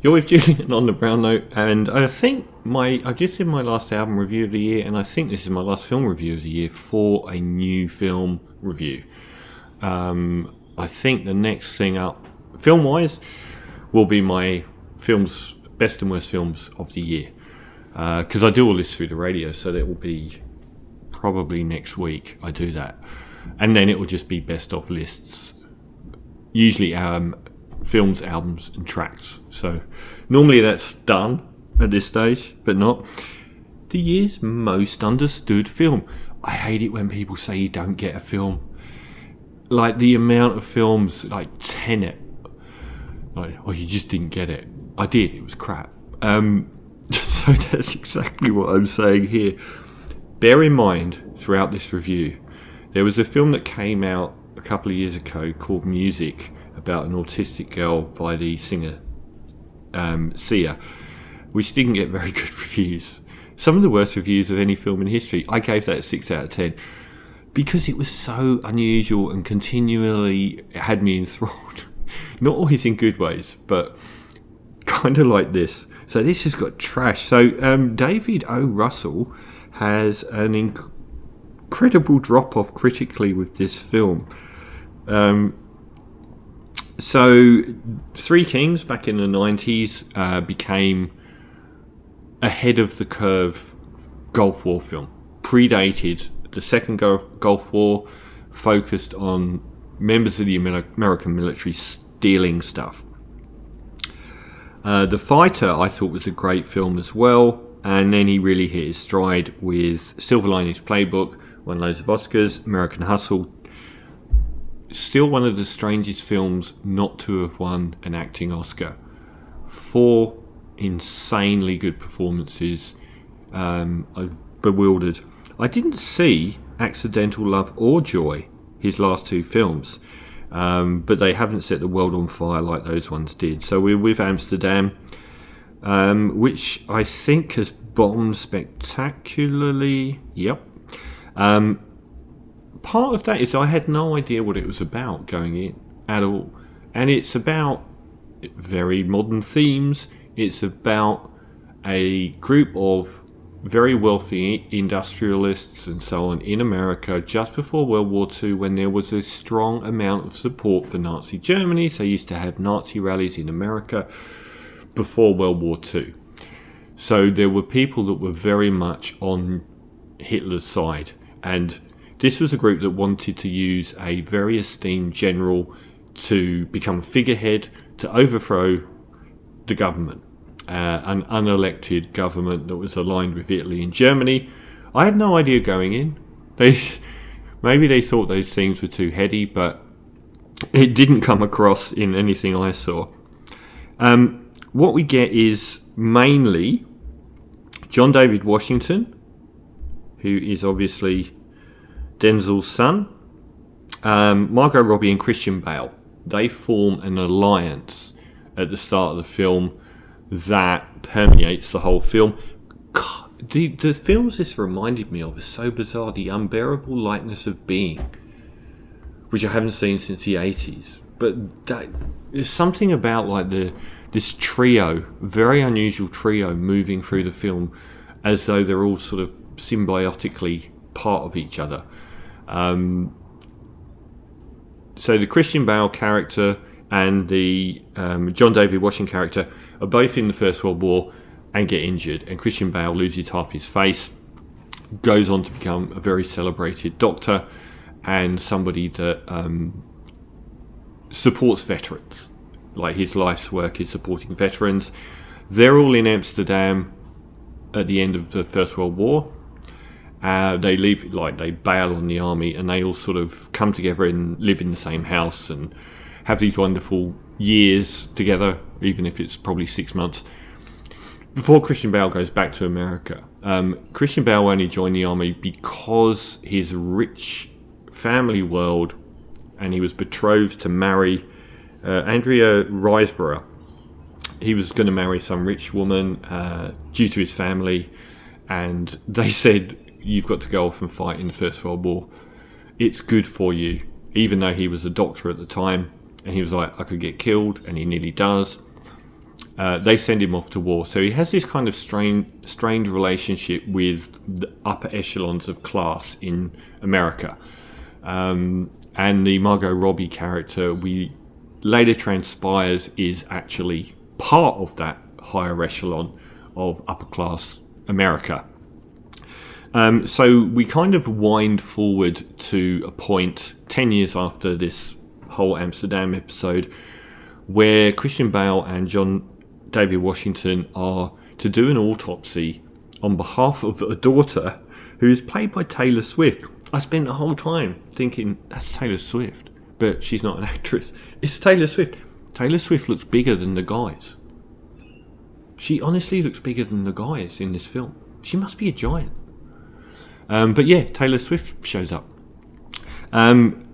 You're with Julian on the Brown Note, and I think I just did my last album review of the year, and I think this is my last film review of the year for a new film review. I think the next thing up, film-wise, will be my films, best and worst films of the year, because I do all this through the radio, so that will be probably next week I do that, and then it will just be best of lists, usually films, albums and tracks. So normally that's done at this stage, but not. The year's most understood film. I hate it when people say you don't get a film. Like the amount of films, like Tenet, like, oh, you just didn't get it. I did, it was crap. So that's exactly what I'm saying here. Bear in mind throughout this review, there was a film that came out a couple of years ago called Music, about an autistic girl by the singer Sia, which didn't get very good reviews. Some of the worst reviews of any film in history. I gave that a 6 out of 10 because it was so unusual and continually had me enthralled. Not always in good ways, but kind of like this. So this has got trash. So David O. Russell has an incredible drop-off critically with this film. So Three Kings back in the 90s became ahead of the curve Gulf War film. Predated the second Gulf War, focused on members of the American military stealing stuff. The Fighter I thought was a great film as well, and then he really hit his stride with Silver Linings Playbook, won loads of Oscars, American Hustle. Still one of the strangest films not to have won an acting Oscar. 4 insanely good performances. I'm bewildered. I didn't see Accidental Love or Joy, his last 2 films, but they haven't set the world on fire like those ones did. So we're with Amsterdam, which I think has bombed spectacularly. Yep. Part of that is I had no idea what it was about going in at all, and it's about very modern themes. It's about a group of very wealthy industrialists and so on in America just before World War II, when there was a strong amount of support for Nazi Germany. So they used to have Nazi rallies in America before World War II. So there were people that were very much on Hitler's side, and this was a group that wanted to use a very esteemed general to become a figurehead to overthrow the government, an unelected government that was aligned with Italy and Germany. I had no idea going in. Maybe they thought those things were too heady, but it didn't come across in anything I saw. What we get is mainly John David Washington, who is obviously Denzel's son, Margot Robbie and Christian Bale. They form an alliance at the start of the film that permeates the whole film. God, the films this reminded me of are so bizarre. The Unbearable Lightness of Being, which I haven't seen since the 80s. But there's something about like this trio, very unusual trio, moving through the film as though they're all sort of symbiotically part of each other. So the Christian Bale character and the John David Washington character are both in the First World War and get injured, and Christian Bale loses half his face, goes on to become a very celebrated doctor and somebody that supports veterans. Like, his life's work is supporting veterans. They're all in Amsterdam at the end of the First World War. They leave, like, they bail on the army, and they all sort of come together and live in the same house and have these wonderful years together, even if it's probably 6 months, before Christian Bale goes back to America. Christian Bale only joined the army because his rich family world, and he was betrothed to marry Andrea Riseborough. He was going to marry some rich woman due to his family, and they said, you've got to go off and fight in the First World War. It's good for you. Even though he was a doctor at the time, and he was like, I could get killed, and he nearly does. They send him off to war. So he has this kind of strained relationship with the upper echelons of class in America. And the Margot Robbie character, we later transpires, is actually part of that higher echelon of upper class America. So we kind of wind forward to a point 10 years after this whole Amsterdam episode, where Christian Bale and John David Washington are to do an autopsy on behalf of a daughter who is played by Taylor Swift. I spent the whole time thinking, that's Taylor Swift, but she's not an actress. It's Taylor Swift. Taylor Swift looks bigger than the guys. She honestly looks bigger than the guys in this film. She must be a giant. But yeah, Taylor Swift shows up.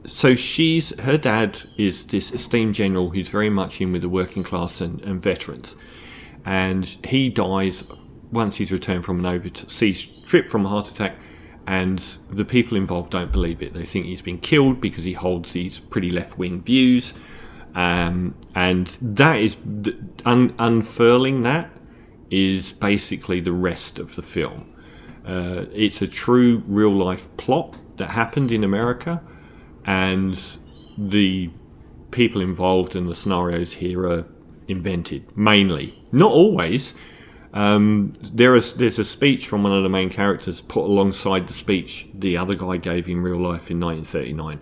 So her dad is this esteemed general who's very much in with the working class and veterans. And he dies once he's returned from an overseas trip from a heart attack. And the people involved don't believe it. They think he's been killed because he holds these pretty left-wing views. And that is, unfurling that is basically the rest of the film. It's a true real-life plot that happened in America. And the people involved in the scenarios here are invented, mainly. Not always. There's a speech from one of the main characters put alongside the speech the other guy gave in real life in 1939,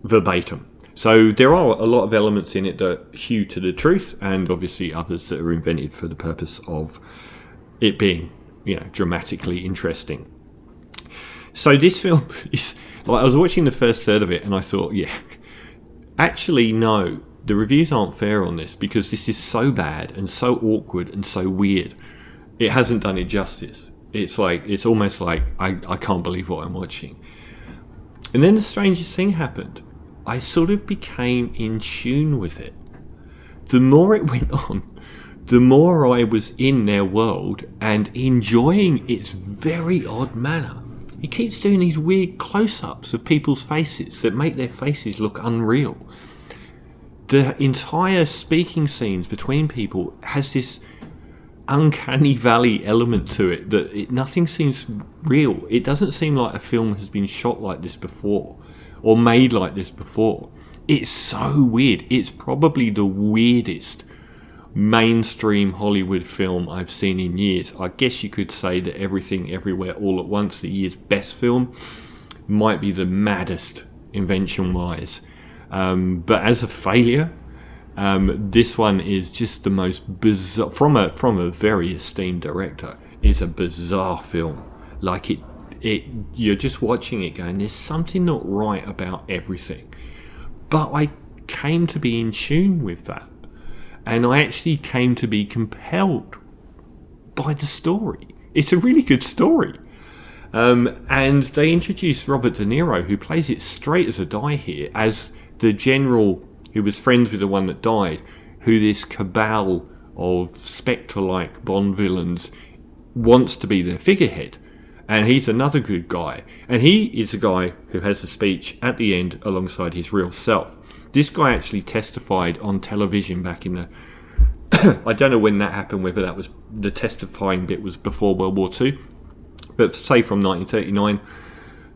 verbatim. So there are a lot of elements in it that hew to the truth, and obviously others that are invented for the purpose of it being, dramatically interesting. So this film is, I was watching the first third of it and I thought, actually no, the reviews aren't fair on this, because this is so bad and so awkward and so weird. It hasn't done it justice. It's almost like I can't believe what I'm watching. And then the strangest thing happened. I sort of became in tune with it. The more it went on, the more I was in their world and enjoying its very odd manner. He keeps doing these weird close-ups of people's faces that make their faces look unreal. The entire speaking scenes between people has this uncanny valley element to it that nothing seems real. It doesn't seem like a film has been shot like this before or made like this before. It's so weird. It's probably the weirdest mainstream Hollywood film I've seen in years. I guess you could say that Everything Everywhere All at Once, the year's best film, might be the maddest invention-wise. But as a failure, this one is just the most bizarre, from a very esteemed director. It's a bizarre film. Like you're just watching it going, there's something not right about everything. But I came to be in tune with that. And I actually came to be compelled by the story. It's a really good story. And they introduced Robert De Niro, who plays it straight as a die here, as the general who was friends with the one that died, who this cabal of spectre-like Bond villains wants to be their figurehead. And he's another good guy. And he is a guy who has a speech at the end alongside his real self. This guy actually testified on television back in the... I don't know when that happened, whether that was the testifying bit was before World War II. But say from 1939,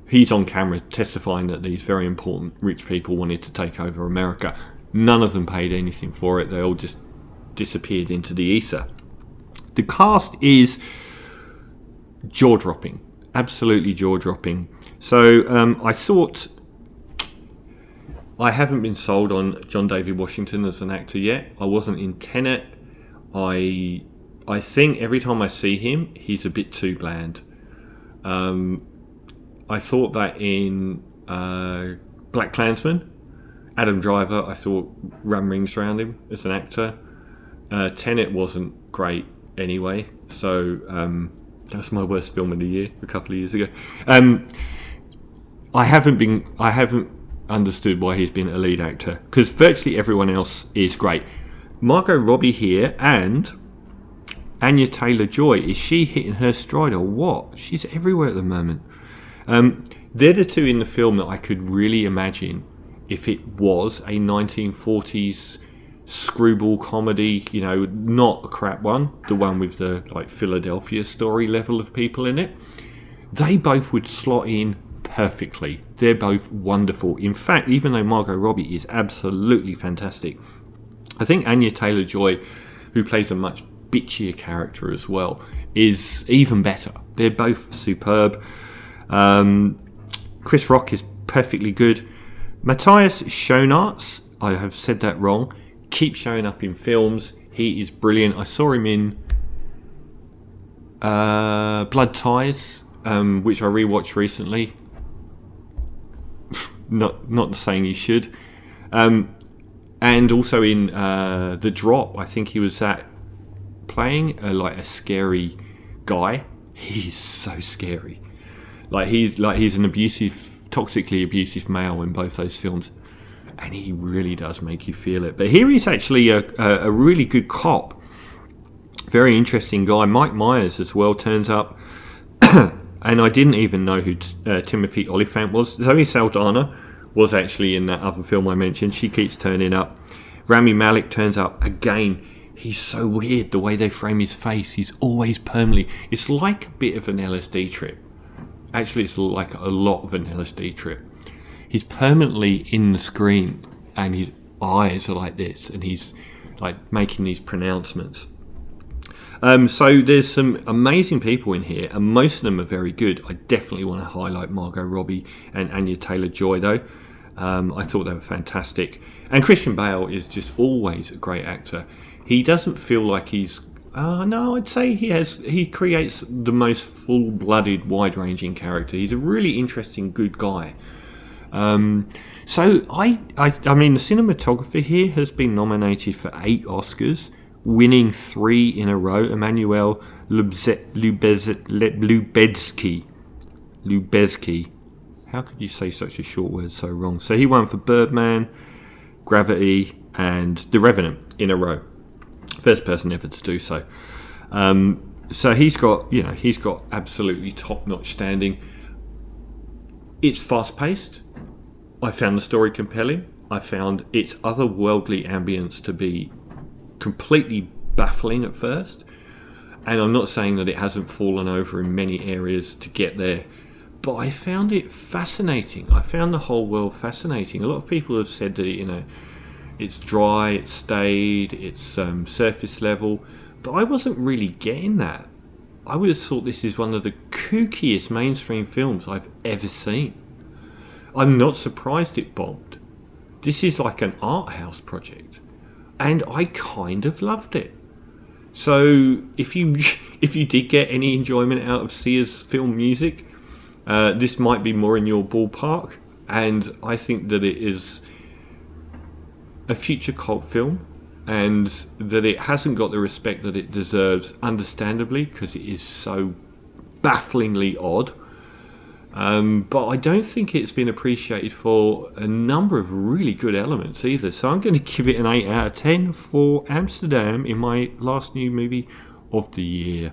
he's on camera testifying that these very important rich people wanted to take over America. None of them paid anything for it. They all just disappeared into the ether. The cast is jaw-dropping. Absolutely jaw-dropping. So I thought... I haven't been sold on John David Washington as an actor yet. I wasn't in Tenet. I think every time I see him, he's a bit too bland. I thought that in Black Klansman, Adam Driver, I thought ran rings around him as an actor. Tenet wasn't great anyway, so that was my worst film of the year a couple of years ago. I haven't understood why he's been a lead actor, because virtually everyone else is great. Margot Robbie here and Anya Taylor-Joy, is she hitting her stride or what? She's everywhere at the moment. They're the two in the film that I could really imagine if it was a 1940s screwball comedy, you know, not a crap one, the one with the like Philadelphia Story level of people in it. They both would slot in perfectly. They're both wonderful. In fact, even though Margot Robbie is absolutely fantastic, I think Anya Taylor-Joy, who plays a much bitchier character as well, is even better. They're both superb. Chris Rock is perfectly good. Matthias Schoenaerts, I have said that wrong, keeps showing up in films. He is brilliant. I saw him in Blood Ties, which I rewatched recently. not saying you should. And also in The Drop, I think he was playing like a scary guy. He's so scary. He's an toxically abusive male in both those films, and he really does make you feel it. But here he's actually a really good cop, very interesting guy. Mike Myers as well turns up, and I didn't even know who Timothy Olyphant was. Zoe Saldana was actually in that other film I mentioned. She keeps turning up. Rami Malek turns up again. He's so weird the way they frame his face. He's always permanently. It's like a bit of an LSD trip. Actually, it's like a lot of an LSD trip. He's permanently in the screen, and his eyes are like this, and he's like making these pronouncements. So there's some amazing people in here, and most of them are very good. I definitely want to highlight Margot Robbie and Anya Taylor-Joy, though. I thought they were fantastic. And Christian Bale is just always a great actor. He doesn't feel like he's... no, I'd say he creates the most full-blooded, wide-ranging character. He's a really interesting, good guy. So I mean, the cinematographer here has been nominated for 8 Oscars, winning 3 in a row. Emmanuel Lubezki. How could you say such a short word so wrong? So he won for Birdman, Gravity, and The Revenant in a row. First person ever to do so. So he's got absolutely top-notch standing. It's fast-paced. I found the story compelling. I found its otherworldly ambience to be completely baffling at first. And I'm not saying that it hasn't fallen over in many areas to get there, but I found it fascinating. I found the whole world fascinating. A lot of people have said that, it's dry, it's staid, it's surface level, but I wasn't really getting that. I would have thought this is one of the kookiest mainstream films I've ever seen. I'm not surprised it bombed. This is like an art house project, and I kind of loved it. So if you did get any enjoyment out of Sia's film music, this might be more in your ballpark, and I think that it is a future cult film, and that it hasn't got the respect that it deserves, understandably, because it is so bafflingly odd. But I don't think it's been appreciated for a number of really good elements either. So I'm going to give it an 8 out of 10 for Amsterdam in my last new movie of the year.